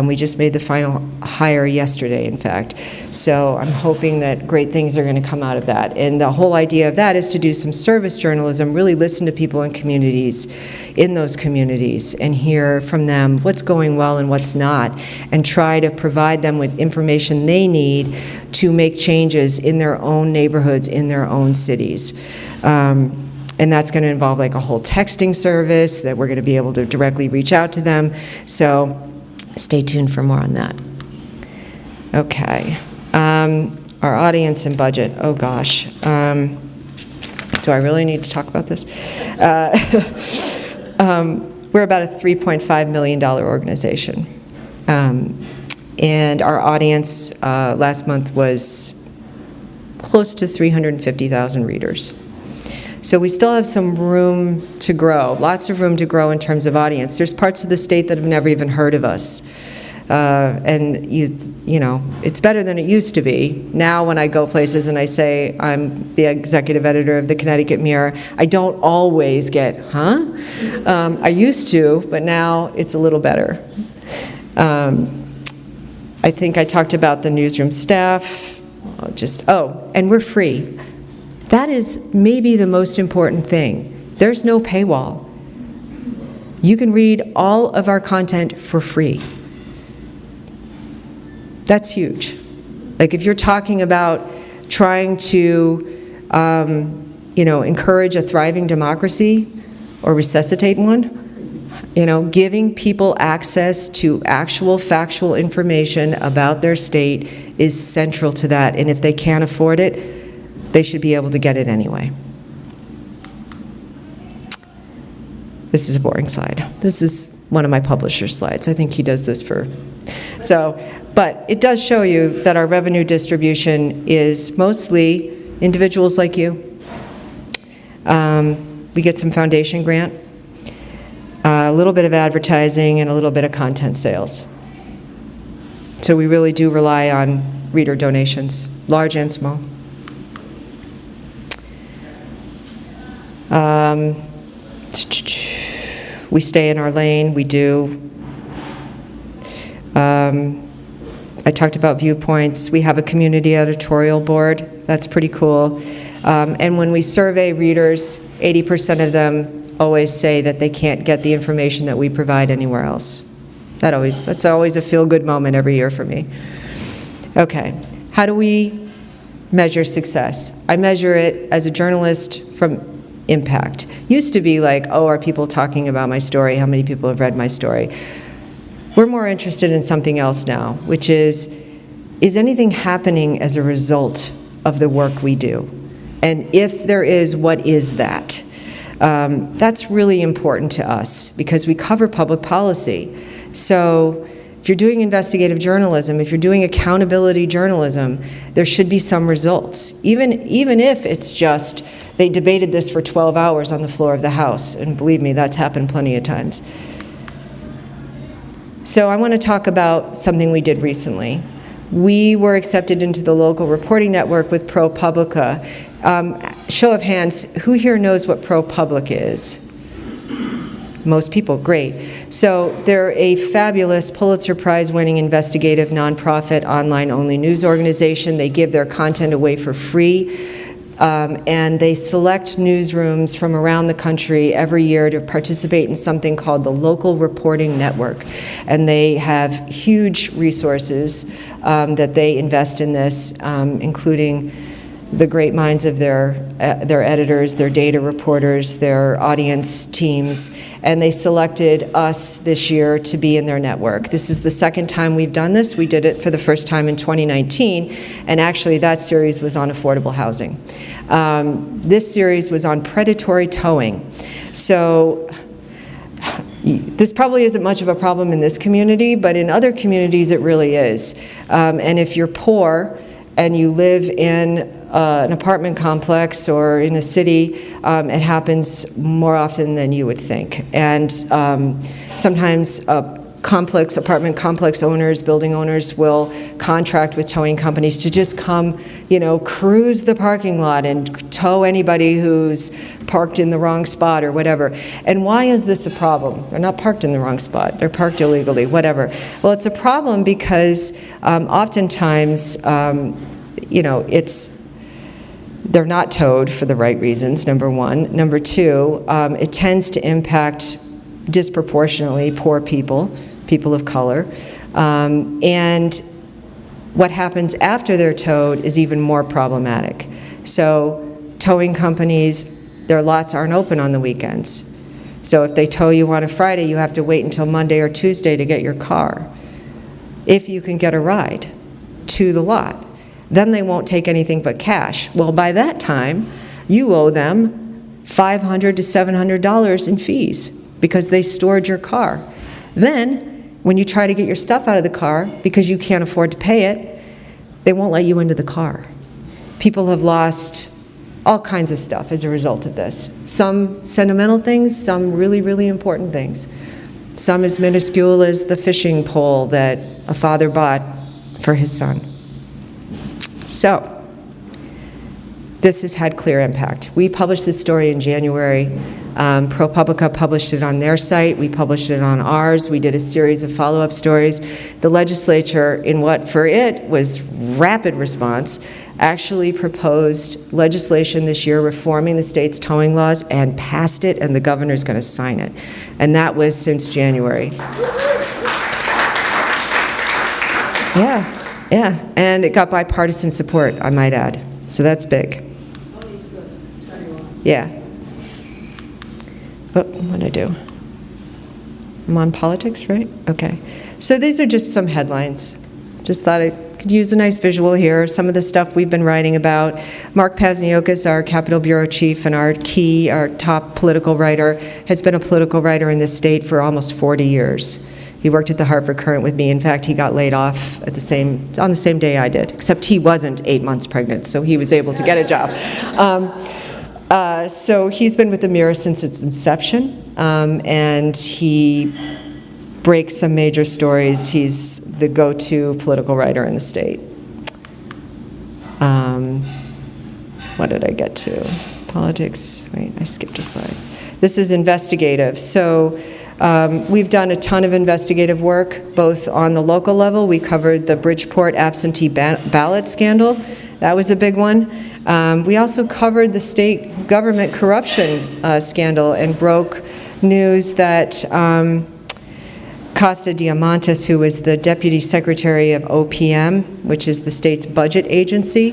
We just made the final hire yesterday, in fact. So I'm hoping that great things are going to come out of that. And the whole idea of that is to do some service journalism, really listen to people in communities, in those communities, and hear from them what's going well and what's not, and try to provide them with information they need to make changes in their own neighborhoods, in their own cities. And that's going to involve like a whole texting service that we're going to be able to directly reach out to them. So stay tuned for more on that. Okay. Our audience and budget. Oh gosh. Do I really need to talk about this? We're about a $3.5 million organization. And our audience last month was close to 350,000 readers. So we still have some room to grow, lots of room to grow in terms of audience. There's parts of the state that have never even heard of us. And you know, it's better than it used to be. Now when I go places and I say I'm the executive editor of the Connecticut Mirror, I don't always get, huh? I used to, but now it's a little better. I think I talked about the newsroom staff. And we're free. That is maybe the most important thing. There's no paywall. You can read all of our content for free. That's huge. Like if you're talking about trying to, encourage a thriving democracy or resuscitate one, giving people access to actual factual information about their state is central to that. And if they can't afford it, they should be able to get it anyway. This is a boring slide. This is one of my publisher's slides. I think he does this but it does show you that our revenue distribution is mostly individuals like you. We get some foundation grant, a little bit of advertising, and a little bit of content sales. So we really do rely on reader donations, large and small. We stay in our lane, we do. I talked about viewpoints. We have a community editorial board. That's pretty cool. And when we survey readers, 80% of them always say that they can't get the information that we provide anywhere else. That's always a feel-good moment every year for me. Okay, how do we measure success? I measure it as a journalist from impact. Used to be like, oh, are people talking about my story? How many people have read my story? We're more interested in something else now, which is anything happening as a result of the work we do? And if there is, what is that? That's really important to us because we cover public policy. So if you're doing investigative journalism, if you're doing accountability journalism, there should be some results. Even if it's just, they debated this for 12 hours on the floor of the House, and believe me, that's happened plenty of times. So I want to talk about something we did recently. We were accepted into the local reporting network with ProPublica. Show of hands, who here knows what ProPublica is? Most people, great. So they're a fabulous Pulitzer Prize-winning investigative nonprofit online-only news organization. They give their content away for free. And they select newsrooms from around the country every year to participate in something called the Local Reporting Network. And they have huge resources that they invest in this, including the great minds of their editors, their data reporters, their audience teams, and they selected us this year to be in their network. This is the second time we've done this. We did it for the first time in 2019, and actually that series was on affordable housing. This series was on predatory towing. So this probably isn't much of a problem in this community, but in other communities it really is. And if you're poor and you live in an apartment complex or in a city, it happens more often than you would think. And sometimes apartment complex owners, building owners will contract with towing companies to just come, cruise the parking lot and tow anybody who's parked in the wrong spot or whatever. And why is this a problem? They're not parked in the wrong spot. They're parked illegally, whatever. Well, it's a problem because oftentimes, they're not towed for the right reasons, number one. Number two, it tends to impact disproportionately poor people, people of color. And what happens after they're towed is even more problematic. So towing companies, their lots aren't open on the weekends. So if they tow you on a Friday, you have to wait until Monday or Tuesday to get your car, if you can get a ride to the lot. Then they won't take anything but cash. Well, by that time, you owe them $500 to $700 in fees because they stored your car. Then, when you try to get your stuff out of the car because you can't afford to pay it, they won't let you into the car. People have lost all kinds of stuff as a result of this. Some sentimental things, some really, really important things. Some as minuscule as the fishing pole that a father bought for his son. So, this has had clear impact. We published this story in January. ProPublica published it on their site. We published it on ours. We did a series of follow-up stories. The legislature, in what for it was rapid response, actually proposed legislation this year reforming the state's towing laws and passed it, and the governor's going to sign it. And that was since January. Yeah, and it got bipartisan support, I might add. So that's big. Yeah. What did I do? I'm on politics, right? Okay. So these are just some headlines. Just thought I could use a nice visual here. Some of the stuff we've been writing about. Mark Pazniokis, our Capitol Bureau Chief and our top political writer, has been a political writer in this state for almost 40 years. He worked at the Hartford Courant with me. In fact, he got laid off on the same day I did, except he wasn't 8 months pregnant, so he was able to get a job. So he's been with the Mirror since its inception, and he breaks some major stories. He's the go-to political writer in the state. What did I get to? Politics. Wait, I skipped a slide. This is investigative. So we've done a ton of investigative work, both on the local level. We covered the Bridgeport absentee ballot scandal. That was a big one. We also covered the state government corruption scandal and broke news that Costa Diamantis, who was the deputy secretary of OPM, which is the state's budget agency,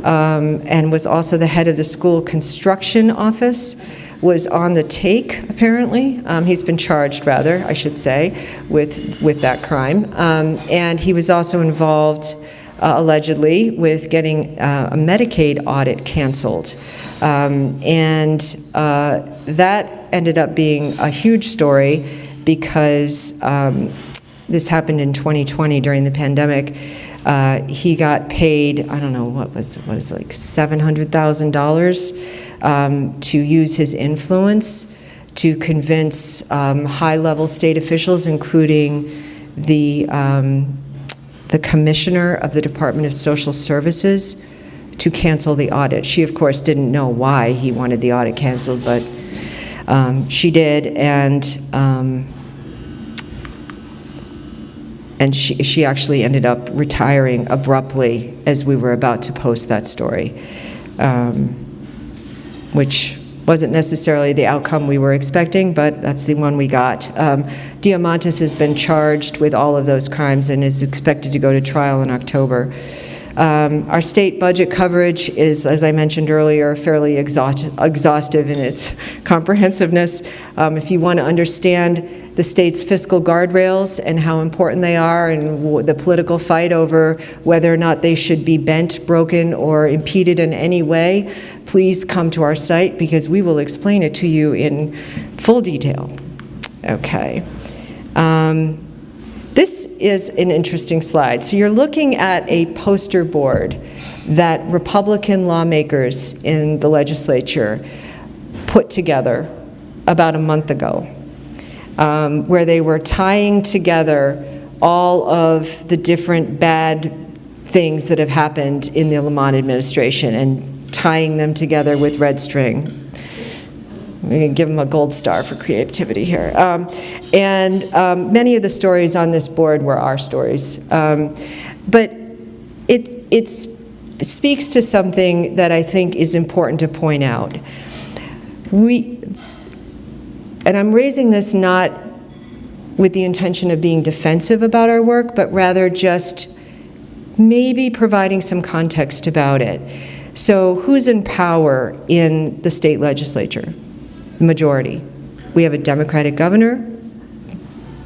and was also the head of the school construction office, was on the take, apparently. He's been charged, rather, I should say, with that crime. And he was also involved, allegedly, with getting a Medicaid audit canceled. And that ended up being a huge story because this happened in 2020 during the pandemic. He got paid, I don't know, what was it, like $700,000 to use his influence to convince high-level state officials, including the commissioner of the Department of Social Services, to cancel the audit. She, of course, didn't know why he wanted the audit canceled, but she did, and she actually ended up retiring abruptly as we were about to post that story, which wasn't necessarily the outcome we were expecting, but that's the one we got. Diamantis has been charged with all of those crimes and is expected to go to trial in October. Our state budget coverage is, as I mentioned earlier, fairly exhaustive in its comprehensiveness. If you want to understand the state's fiscal guardrails and how important they are, and the political fight over whether or not they should be bent, broken, or impeded in any way, please come to our site because we will explain it to you in full detail. Okay. This is an interesting slide. So you're looking at a poster board that Republican lawmakers in the legislature put together about a month ago, where they were tying together all of the different bad things that have happened in the Lamont administration and tying them together with red string. We can give them a gold star for creativity here. Many of the stories on this board were our stories. But it speaks to something that I think is important to point out. And I'm raising this not with the intention of being defensive about our work, but rather just maybe providing some context about it. So who's in power in the state legislature? The majority. We have a Democratic governor,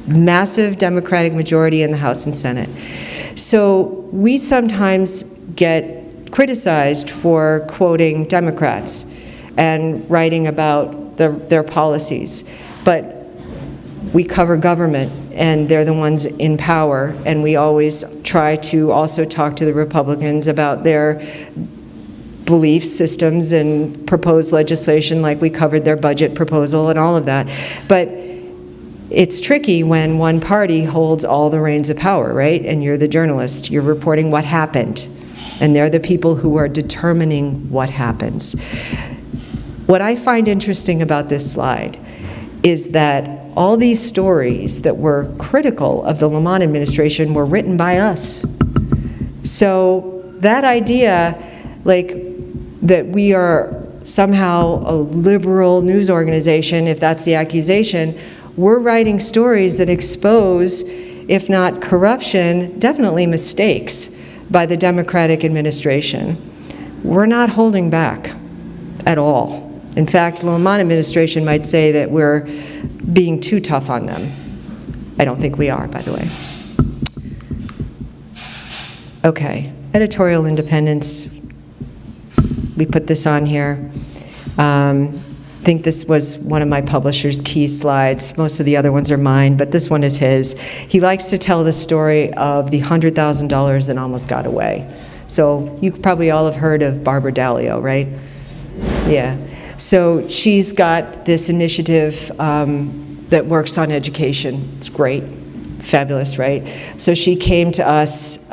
massive Democratic majority in the House and Senate. So we sometimes get criticized for quoting Democrats and writing about their policies, but we cover government and they're the ones in power, and we always try to also talk to the Republicans about their belief systems and proposed legislation, like we covered their budget proposal and all of that. But it's tricky when one party holds all the reins of power, right? And you're the journalist, you're reporting what happened, and they're the people who are determining what happens. What I find interesting about this slide is that all these stories that were critical of the Lamont administration were written by us. So that idea like that we are somehow a liberal news organization, if that's the accusation. We're writing stories that expose, if not corruption, definitely mistakes by the Democratic administration. We're not holding back at all. In fact, the Lamont administration might say that we're being too tough on them. I don't think we are, by the way. Okay, editorial independence. We put this on here. I think this was one of my publisher's key slides. Most of the other ones are mine, but this one is his. He likes to tell the story of the $100,000 that almost got away. So you probably all have heard of Barbara D'Aleo, right? Yeah. So she's got this initiative that works on education. It's great, fabulous, right? So she came to us,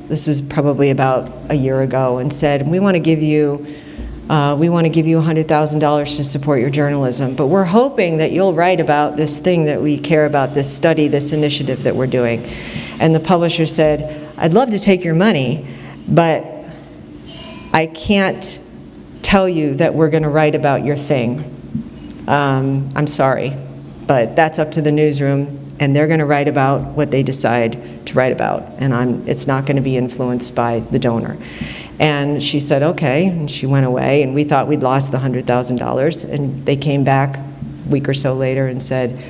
this was probably about a year ago, and said, we want to give you $100,000 to support your journalism, but we're hoping that you'll write about this thing that we care about, this study, this initiative that we're doing. And the publisher said, I'd love to take your money, but I can't tell you that we're going to write about your thing. I'm sorry, but that's up to the newsroom, and they're going to write about what they decide to write about, and it's not going to be influenced by the donor. And she said, okay, and she went away, and we thought we'd lost the $100,000, and they came back a week or so later and said,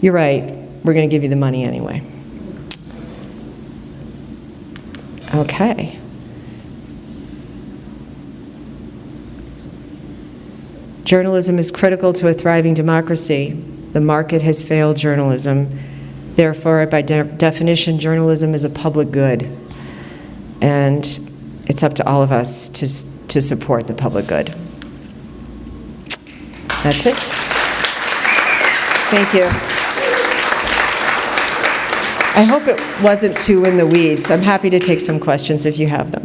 you're right, we're going to give you the money anyway. Okay. Journalism is critical to a thriving democracy. The market has failed journalism. Therefore, by definition, journalism is a public good. And it's up to all of us to support the public good. That's it. Thank you. I hope it wasn't too in the weeds. I'm happy to take some questions if you have them.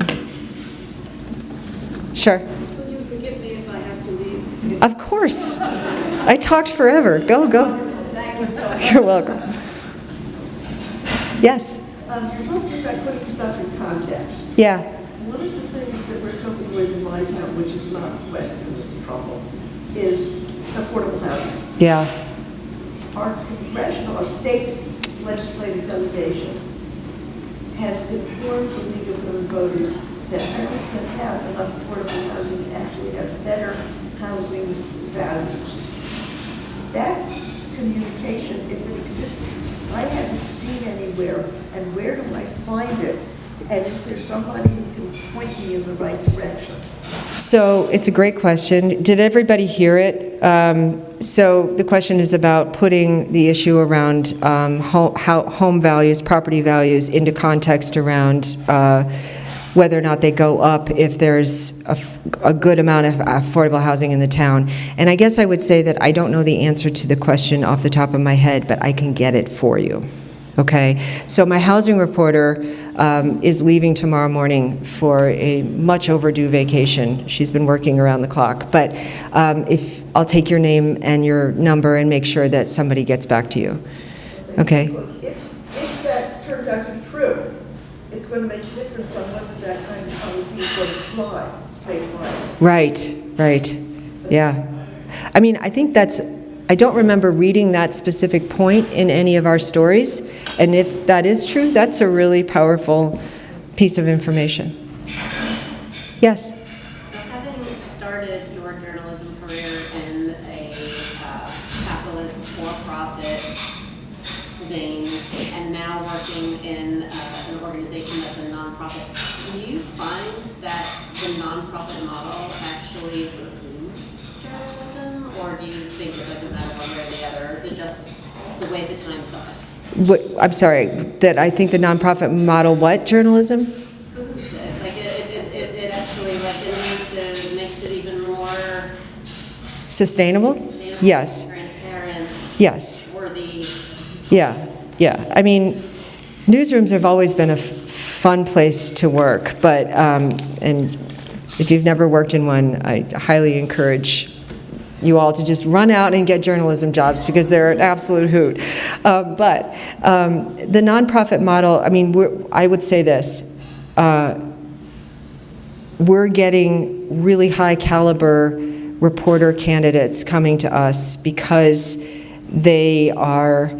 Sure. Will you forgive me if I have to leave? Of course. I talked forever. Go. Thank you so much. You're welcome. Yes? You're talking about putting stuff in context. Yeah. One of the things that we're coping with in my town, which is not Weston, it's trouble, is affordable housing. Yeah. Our congressional, our state legislative delegation has informed the League of Women Voters that areas that have enough affordable housing actually have better housing values. That communication, if it exists, I haven't seen anywhere, and where do I find it? And is there somebody who can point me in the right direction? So it's a great question. Did everybody hear it? So the question is about putting the issue around home values, property values, into context around whether or not they go up if there's a good amount of affordable housing in the town. And I guess I would say that I don't know the answer to the question off the top of my head, but I can get it for you. Okay, so my housing reporter is leaving tomorrow morning for a much overdue vacation. She's been working around the clock, but if I'll take your name and your number and make sure that somebody gets back to you. Okay. If that turns out to be true, it's going to make a difference on whether that kind of policy is going to fly statewide. Right, yeah. I mean, I think I don't remember reading that specific point in any of our stories, and if that is true, that's a really powerful piece of information. Yes? So having started your journalism career in a capitalist for-profit vein and now working in an organization that's a nonprofit, do you find that the nonprofit model actually improves journalism, or do you think it doesn't matter one way or the other, or is it just the way the times are? I'm sorry, that I think the nonprofit model what journalism? Behooves it. Like it actually like enhances, makes it even more Sustainable? Yes. transparent, Yes. worthy. Yeah. I mean, newsrooms have always been a fun place to work, but, and if you've never worked in one, I highly encourage you all to just run out and get journalism jobs because they're an absolute hoot. But the nonprofit model, I mean, I would say this. we're getting really high caliber reporter candidates coming to us because they are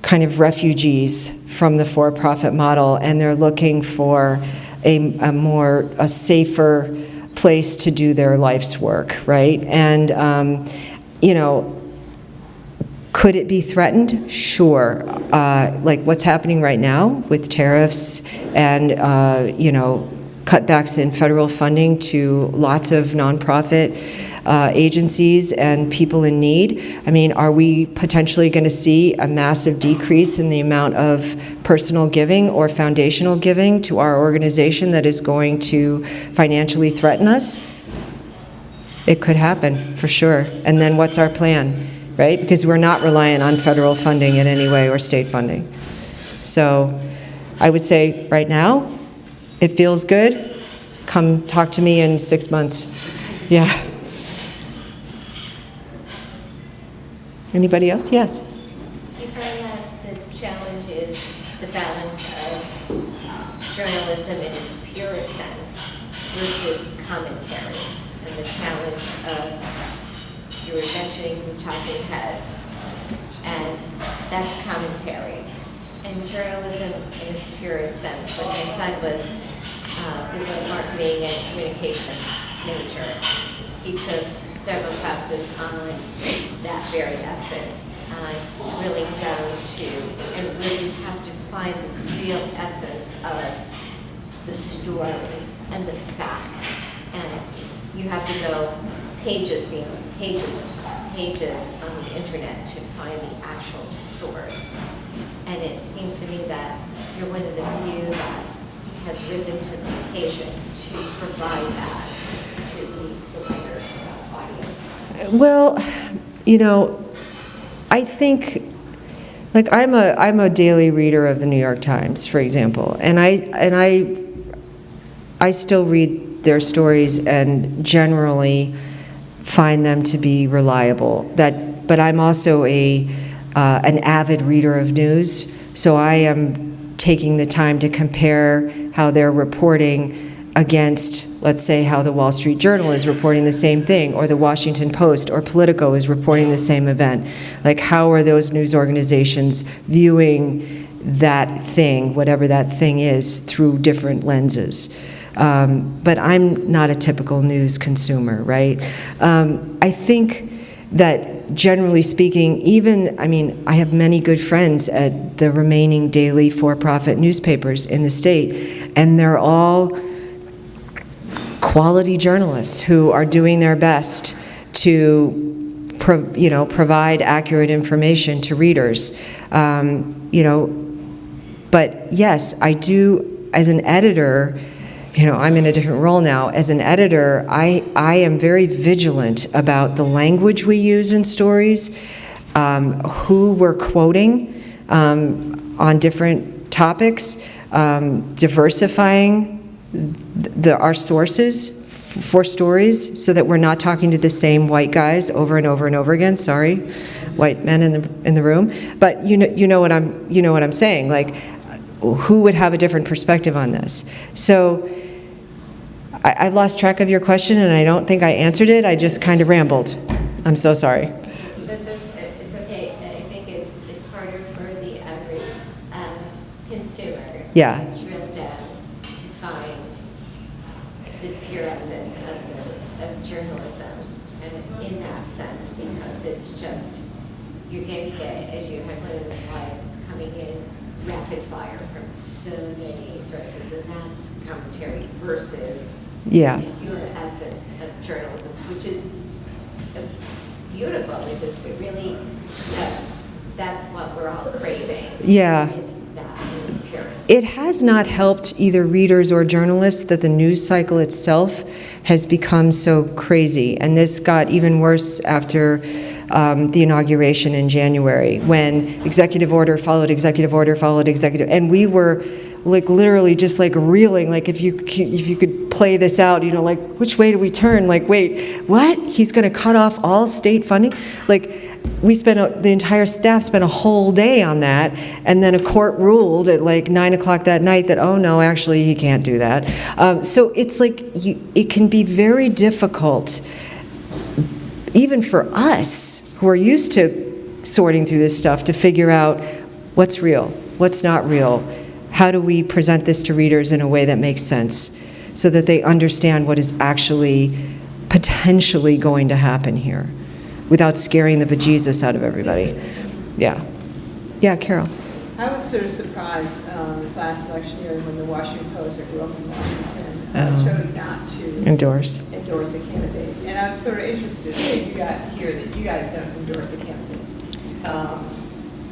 kind of refugees from the for-profit model, and they're looking for a safer place to do their life's work, right? And, you know, could it be threatened? Sure. Like what's happening right now with tariffs and, you know, cutbacks in federal funding to lots of nonprofit agencies and people in need. I mean, are we potentially going to see a massive decrease in the amount of personal giving or foundational giving to our organization that is going to financially threaten us? It could happen, for sure. And then what's our plan, right? Because we're not reliant on federal funding in any way or state funding. So I would say right now, it feels good. Come talk to me in 6 months. Yeah. Anybody else? Yes. You find that the challenge is the balance of journalism in its purest sense versus commentary, and the challenge of, you were mentioning the talking heads, and that's commentary. And journalism in its purest sense, what my son was business marketing and communications major. He took several classes on that very essence, really down to, and where you have to find the real essence of the story and the facts. And you have to go pages beyond pages and pages on the internet to find the actual source. And it seems to me that you're one of the few that has risen to the occasion to provide that to the wider audience. Well, you know, I think, like I'm a daily reader of the New York Times, for example, and I still read their stories and generally find them to be reliable. But I'm also an avid reader of news, so I am taking the time to compare how they're reporting against, let's say, how the Wall Street Journal is reporting the same thing, or the Washington Post or Politico is reporting the same event. Like, how are those news organizations viewing that thing, whatever that thing is, through different lenses? But I'm not a typical news consumer, right? I think that generally speaking, even, I mean, I have many good friends at the remaining daily for-profit newspapers in the state, and they're all quality journalists who are doing their best to, provide accurate information to readers. But yes, I do, as an editor, I'm in a different role now. As an editor, I am very vigilant about the language we use in stories, who we're quoting on different topics, diversifying our sources for stories so that we're not talking to the same white guys over and over and over again. Sorry, white men in the room, but you know what I'm saying. Like, who would have a different perspective on this? So I lost track of your question, and I don't think I answered it. I just kind of rambled. I'm so sorry. It's okay. I think it's harder for the average consumer to drill down to find the pure essence of journalism, and in that sense, because it's just, you're getting it, as you have one of the slides, it's coming in rapid fire from so many sources, and that's commentary versus the pure essence of journalism, which is beautiful. It really, that's what we're all craving. Yeah. It's that in its purest. It has not helped either readers or journalists that the news cycle itself has become so crazy, and this got even worse after the inauguration in January, when executive order followed executive order followed executive, and we were like literally just like reeling, like if you could play this out, you know, like which way do we turn? Like, wait, what? He's going to cut off all state funding? Like, we spent, the entire staff spent a whole day on that, and then a court ruled at like 9 o'clock that night that, oh no, actually he can't do that. So it's like, it can be very difficult, even for us who are used to sorting through this stuff, to figure out what's real, what's not real. How do we present this to readers in a way that makes sense so that they understand what is actually potentially going to happen here without scaring the bejesus out of everybody? Yeah. Yeah, Carol. I was sort of surprised this last election year when the Washington Post, I grew up in Washington, chose not to Endorse. endorse a candidate. And I was sort of interested to hear that you guys don't endorse a candidate.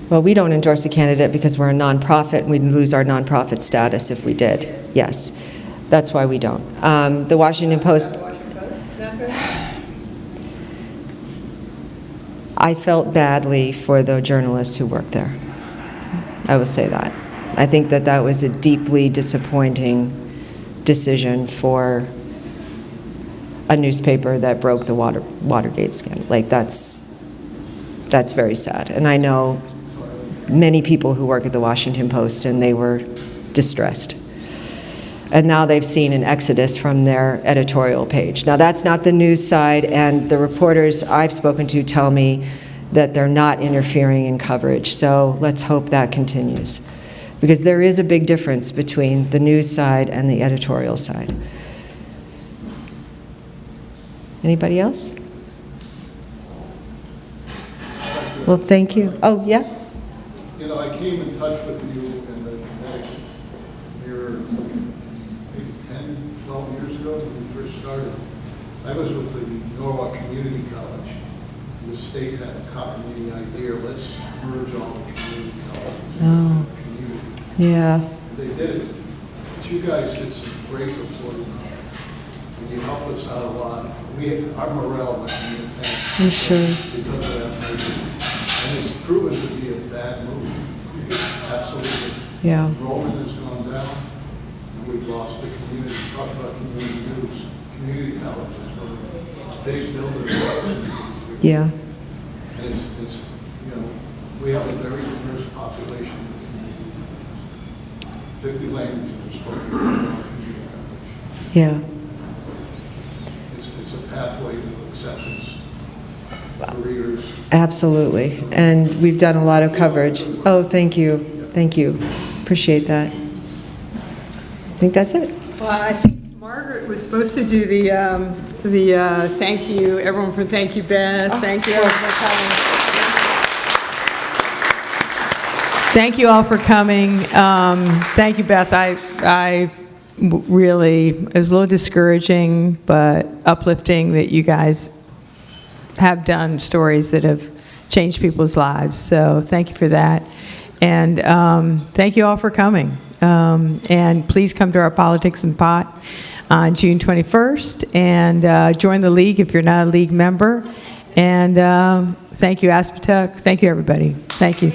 Well, we don't endorse a candidate because we're a nonprofit, and we'd lose our nonprofit status if we did. Yes, that's why we don't. The Washington Post. I felt badly for the journalists who worked there. I will say that. I think that that was a deeply disappointing decision for a newspaper that broke the Watergate scandal. Like, that's very sad. And I know many people who work at the Washington Post, and they were distressed. And now they've seen an exodus from their editorial page. Now, that's not the news side, and the reporters I've spoken to tell me that they're not interfering in coverage. So let's hope that continues, because there is a big difference between the news side and the editorial side. Anybody else? Well, thank you. Oh, yeah? You know, I came in touch with you in the Connecticut near maybe 10, 12 years ago when we first started. I was with the Norwalk Community College. The state had the idea, let's merge all the community colleges into a community. Yeah. They did it. But you guys did some great reporting on it. And you helped us out a lot. Our morale went in the tank. I'm sure. Because of that merger. And it's proven to be a bad move. Absolutely. Yeah. Enrollment has gone down, and we've lost the community. Talk about community news. Community colleges, big buildings. Yeah. And it's, you know, we have a very diverse population. 50 languages are spoken in our community college. Yeah. It's a pathway to acceptance for readers. Absolutely. And we've done a lot of coverage. Oh, thank you. Thank you. Appreciate that. I think that's it. Well, I think Margaret was supposed to do the thank you, everyone for thank you, Beth. Thank you all for coming. Thank you all for coming. Thank you, Beth. I really, it was a little discouraging, but uplifting that you guys have done stories that have changed people's lives. So thank you for that. And thank you all for coming. And please come to our Politics and Pot on June 21st, and join the league if you're not a league member. And thank you, Aspetuck. Thank you, everybody. Thank you.